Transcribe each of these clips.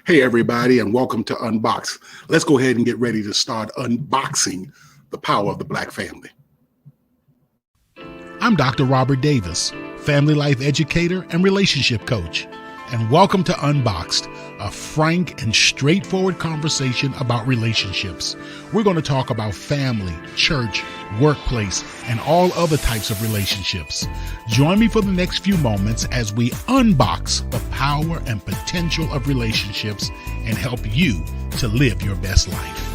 Hey, everybody, and welcome to Unboxed. Let's go ahead and get ready to start unboxing the power of the Black family. I'm Dr. Robert Davis, family life educator and relationship coach, and welcome to Unboxed, a frank and straightforward conversation about relationships. We're going to talk about family, church, workplace, and all other types of relationships. Join me for the next few moments as we unbox the power and potential of relationships and help you to live your best life.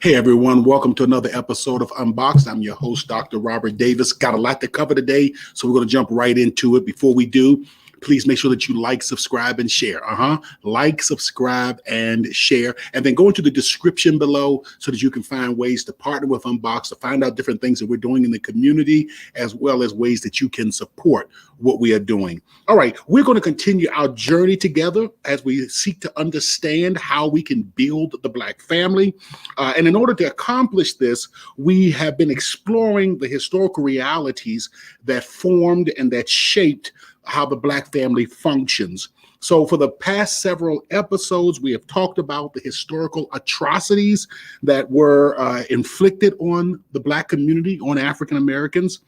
Hey everyone, welcome to another episode of Unboxed. I'm your host, Dr. Robert Davis. Got a lot to cover today, so we're going to jump right into it. Before we do, please make sure that you like, subscribe, and share. Like, subscribe, and share. And then go into the description below so that you can find ways to partner with Unboxed, to find out different things that we're doing in the community, as well as ways that you can support what we are doing. All right, we're going to continue our journey together as we seek to understand how we can build the Black family. And in order to accomplish this, we have been exploring the historical realities that formed and that shaped how the Black family functions. So for the past several episodes, we have talked about the historical atrocities that were inflicted on the Black community, on African Americans.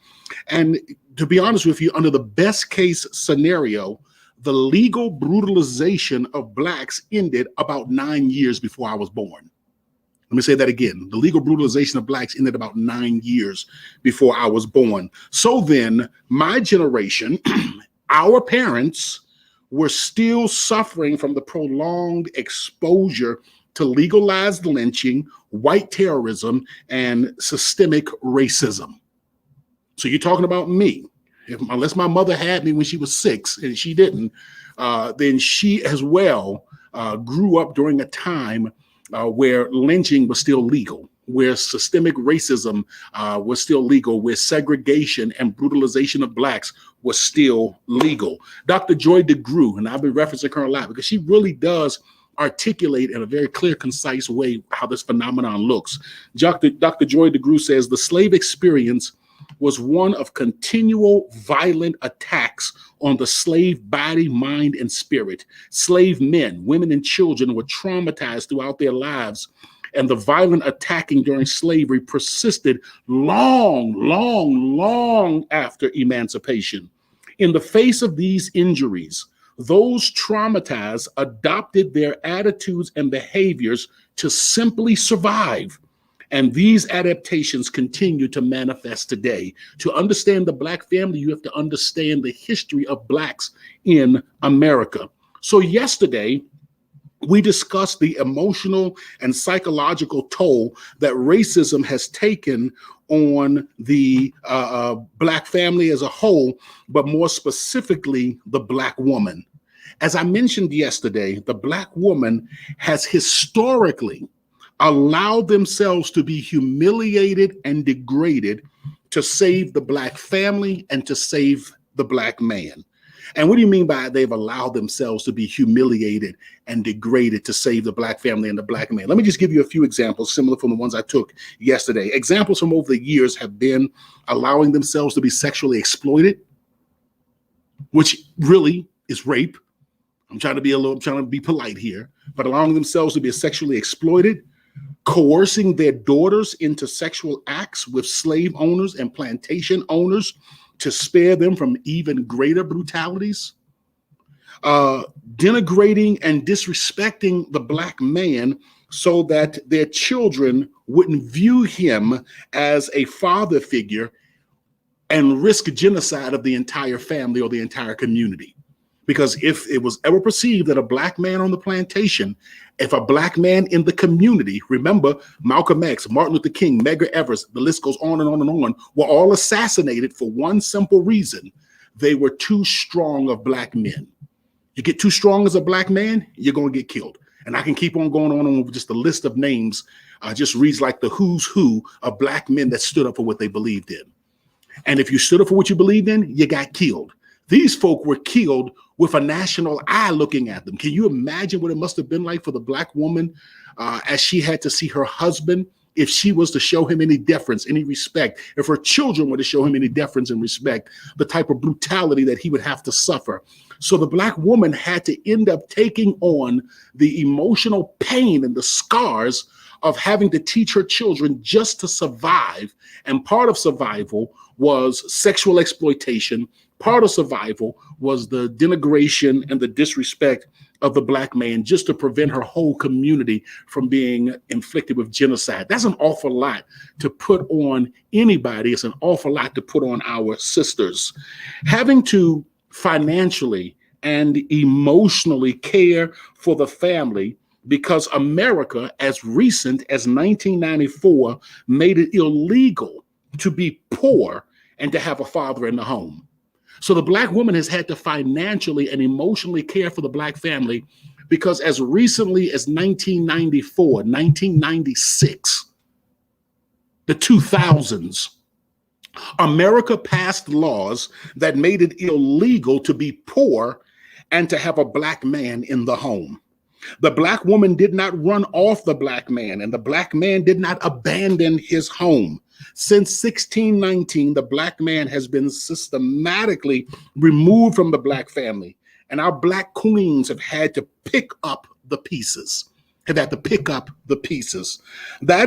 And to be honest with you, under the best case scenario, the legal brutalization of Blacks ended about 9 years before I was born. Let me say that again. The legal brutalization of Blacks ended about 9 years before I was born. So then my generation, our parents, were still suffering from the prolonged exposure to legalized lynching, white terrorism, and systemic racism. So you're talking about me. Unless my mother had me when she was 6, and she didn't, then she as well grew up during a time where lynching was still legal, where systemic racism was still legal, where segregation and brutalization of Blacks was still legal. Dr. Joy DeGruy, and I've been referencing her a lot because she really does articulate in a very clear, concise way how this phenomenon looks. Dr. Joy DeGruy says the slave experience was one of continual violent attacks on the slave body, mind, and spirit. Slave men, women, and children were traumatized throughout their lives, and the violent attacking during slavery persisted long after emancipation. In the face of these injuries, those traumatized adopted their attitudes and behaviors to simply survive. And these adaptations continue to manifest today. To understand the Black family, you have to understand the history of Blacks in America. So yesterday, we discussed the emotional and psychological toll that racism has taken on the Black family as a whole, but more specifically, the Black woman. As I mentioned yesterday, the Black woman has historically allowed themselves to be humiliated and degraded to save the Black family and to save the Black man. And what do you mean by they've allowed themselves to be humiliated and degraded to save the Black family and the Black man? Let me just give you a few examples similar from the ones I took yesterday. Examples from over the years have been allowing themselves to be sexually exploited, which really is rape. I'm trying to be polite here, but allowing themselves to be sexually exploited, coercing their daughters into sexual acts with slave owners and plantation owners to spare them from even greater brutalities, denigrating and disrespecting the Black man so that their children wouldn't view him as a father figure and risk genocide of the entire family or the entire community. Because if it was ever perceived that a Black man on the plantation, if a Black man in the community, remember Malcolm X, Martin Luther King, Medgar Evers, the list goes on and on and on, were all assassinated for one simple reason: they were too strong of Black men. You get too strong as a Black man, you're going to get killed. And I can keep on going on with just a list of names, just reads like the who's who of Black men that stood up for what they believed in. And if you stood up for what you believed in, you got killed. These folk were killed with a national eye looking at them. Can you imagine what it must have been like for the Black woman as she had to see her husband if she was to show him any deference, any respect, if her children were to show him any deference and respect, the type of brutality that he would have to suffer. So the Black woman had to end up taking on the emotional pain and the scars of having to teach her children just to survive. And part of survival was sexual exploitation. Part of survival was the denigration and the disrespect of the Black man, just to prevent her whole community from being inflicted with genocide. That's an awful lot to put on anybody. It's an awful lot to put on our sisters. Having to financially and emotionally care for the family, because America, as recent as 1994, made it illegal to be poor and to have a father in the home. So the Black woman has had to financially and emotionally care for the Black family, because as recently as 1994, 1996, the 2000s, America passed laws that made it illegal to be poor and to have a Black man in the home. The Black woman did not run off the Black man, and the Black man did not abandon his home. Since 1619, the Black man has been systematically removed from the Black family, and our Black queens have had to pick up the pieces. That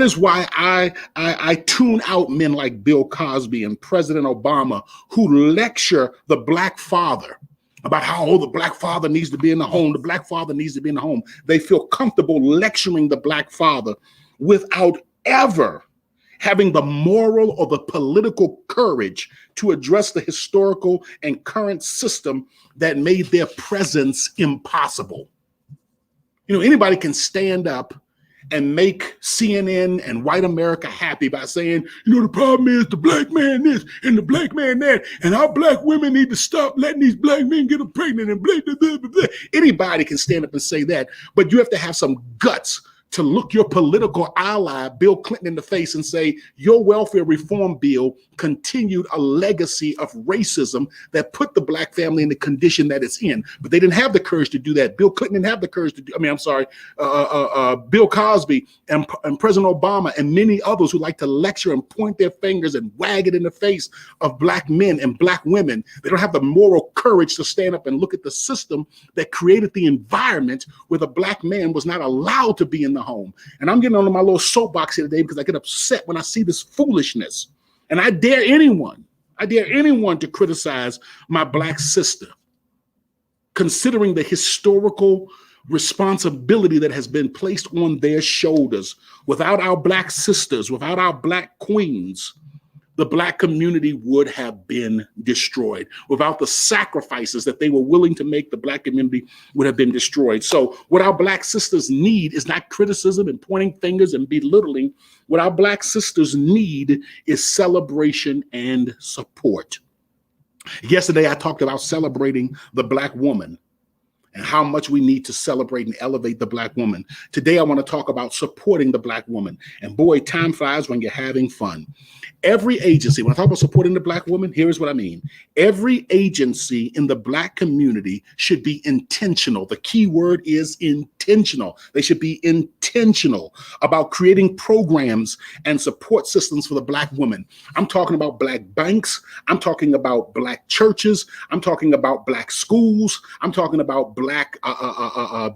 is why I tune out men like Bill Cosby and President Obama, who lecture the Black father about how the Black father needs to be in the home. The Black father needs to be in the home. They feel comfortable lecturing the Black father without ever having the moral or the political courage to address the historical and current system that made their presence impossible. You know, anybody can stand up and make CNN and white America happy by saying, you know, the problem is the Black man this and the Black man that, and our Black women need to stop letting these Black men get them pregnant and blah, blah, blah, blah, blah. Anybody can stand up and say that, but you have to have some guts to look your political ally, Bill Clinton, in the face and say, your welfare reform bill continued a legacy of racism that put the Black family in the condition that it's in. But they didn't have the courage to do that. Bill Clinton didn't have the courage to do, Bill Cosby and President Obama and many others who like to lecture and point their fingers and wag it in the face of Black men and Black women. They don't have the moral courage to stand up and look at the system that created the environment where the Black man was not allowed to be in the home. And I'm getting on my little soapbox here today because I get upset when I see this foolishness. And I dare anyone to criticize my Black sister, considering the historical responsibility that has been placed on their shoulders. Without our Black sisters, without our Black queens, the Black community would have been destroyed. Without the sacrifices that they were willing to make, the Black community would have been destroyed. So what our Black sisters need is not criticism and pointing fingers and belittling. What our Black sisters need is celebration and support. Yesterday, I talked about celebrating the Black woman and how much we need to celebrate and elevate the Black woman. Today, I want to talk about supporting the Black woman. And boy, time flies when you're having fun. Every agency, when I talk about supporting the Black woman, here's what I mean. Every agency in the Black community should be intentional. The key word is intentional. They should be intentional about creating programs and support systems for the Black woman. I'm talking about Black banks. I'm talking about Black churches. I'm talking about Black schools. I'm talking about Black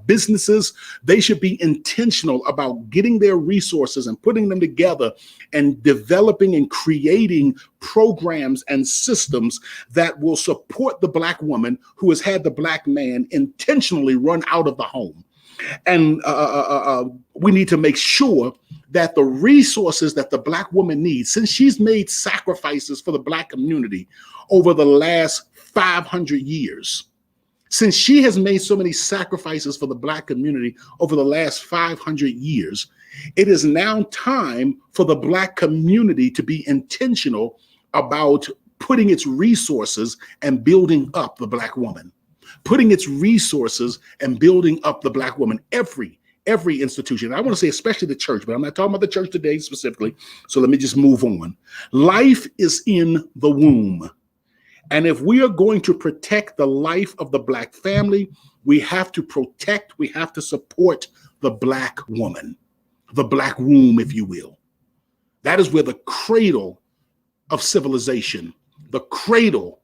businesses. They should be intentional about getting their resources and putting them together and developing and creating programs and systems that will support the Black woman who has had the Black man intentionally run out of the home. And we need to make sure that the resources that the Black woman needs, since she's made sacrifices for the Black community over the last 500 years, since she has made so many sacrifices for the Black community over the last 500 years, it is now time for the Black community to be intentional about putting its resources and building up the Black woman. Putting its resources and building up the Black woman. Every institution. I want to say especially the church, but I'm not talking about the church today specifically. So let me just move on. Life is in the womb. And if we are going to protect the life of the Black family, we have to protect, we have to support the Black woman, the Black womb, if you will. That is where the cradle of civilization, the cradle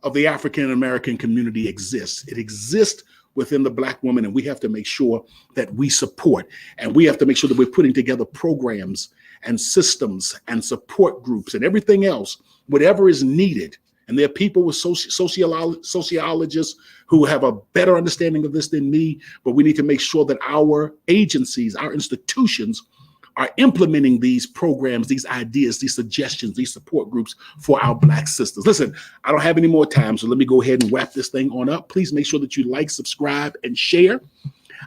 of the African American community exists. It exists within the Black woman, and we have to make sure that we support, and we have to make sure that we're putting together programs and systems and support groups and everything else, whatever is needed. And there are people with sociologists who have a better understanding of this than me, but we need to make sure that our agencies, our institutions are implementing these programs, these ideas, these suggestions, these support groups for our Black sisters. Listen, I don't have any more time, so let me go ahead and wrap this thing on up. Please make sure that you like, subscribe, and share.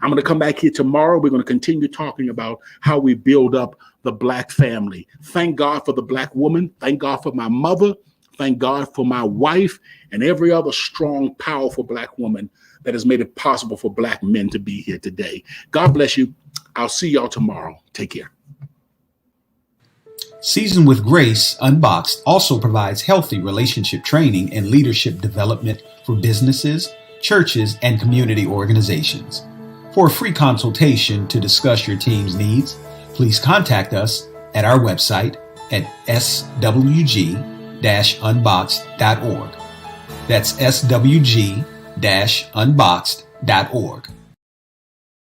I'm going to come back here tomorrow. We're going to continue talking about how we build up the Black family. Thank God for the Black woman. Thank God for my mother. Thank God for my wife and every other strong, powerful Black woman that has made it possible for Black men to be here today. God bless you. I'll see y'all tomorrow. Take care. Seasoned with Grace, Unboxed also provides healthy relationship training and leadership development for businesses, churches, and community organizations. For a free consultation to discuss your team's needs, please contact us at our website at swg-unboxed.org. That's swg-unboxed.org.